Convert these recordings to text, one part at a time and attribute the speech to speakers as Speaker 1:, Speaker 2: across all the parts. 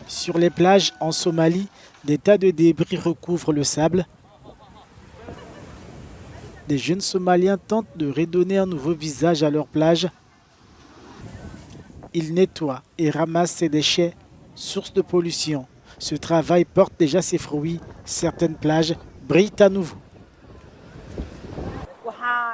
Speaker 1: Sur les plages en Somalie, des tas de débris recouvrent le sable. Des jeunes Somaliens tentent de redonner un nouveau visage à leur plage. Ils nettoient et ramassent ces déchets, source de pollution. Ce travail porte déjà ses fruits. Certaines plages brillent à nouveau.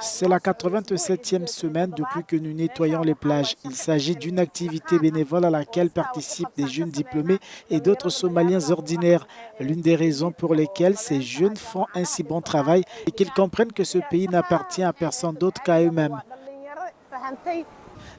Speaker 1: C'est la 87e semaine depuis que nous nettoyons les plages. Il s'agit d'une activité bénévole à laquelle participent des jeunes diplômés et d'autres Somaliens ordinaires. L'une des raisons pour lesquelles ces jeunes font un si bon travail est qu'ils comprennent que ce pays n'appartient à personne d'autre qu'à eux-mêmes.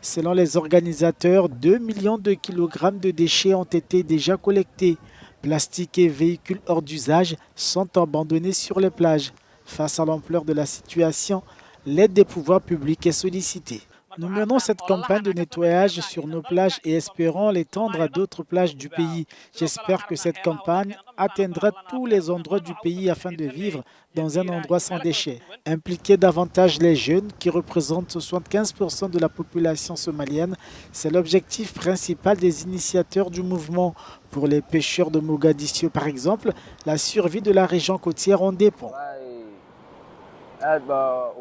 Speaker 1: Selon les organisateurs, 2 millions de kilogrammes de déchets ont été déjà collectés. Plastiques et véhicules hors d'usage sont abandonnés sur les plages. Face à l'ampleur de la situation, l'aide des pouvoirs publics est sollicitée. Nous menons cette campagne de nettoyage sur nos plages et espérons l'étendre à d'autres plages du pays. J'espère que cette campagne atteindra tous les endroits du pays afin de vivre dans un endroit sans déchets. Impliquer davantage les jeunes, qui représentent 75% de la population somalienne, c'est l'objectif principal des initiateurs du mouvement. Pour les pêcheurs de Mogadiscio, par exemple, la survie de la région côtière en dépend.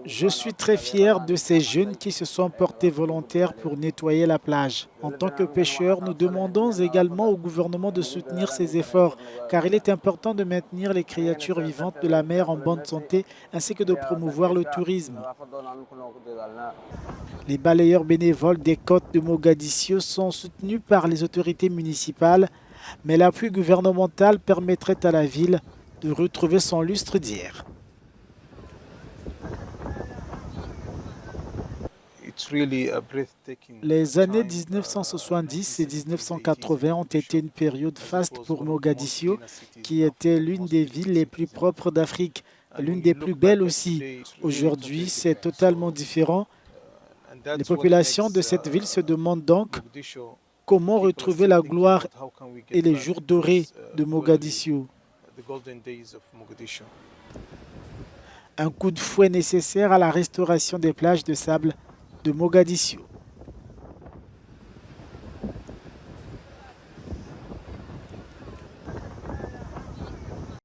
Speaker 1: Je suis très fier de ces jeunes qui se sont portés volontaires pour nettoyer la plage. En tant que pêcheurs, nous demandons également au gouvernement de soutenir ces efforts, car il est important de maintenir les créatures vivantes de la mer en bonne santé, ainsi que de promouvoir le tourisme. Les balayeurs bénévoles des côtes de Mogadiscio sont soutenus par les autorités municipales, mais l'appui gouvernemental permettrait à la ville de retrouver son lustre d'hier. Les années 1970 et 1980 ont été une période faste pour Mogadiscio, qui était l'une des villes les plus propres d'Afrique, l'une des plus belles aussi. Aujourd'hui, c'est totalement différent. Les populations de cette ville se demandent donc comment retrouver la gloire et les jours dorés de Mogadiscio. Un coup de fouet nécessaire à la restauration des plages de sable de Mogadiscio.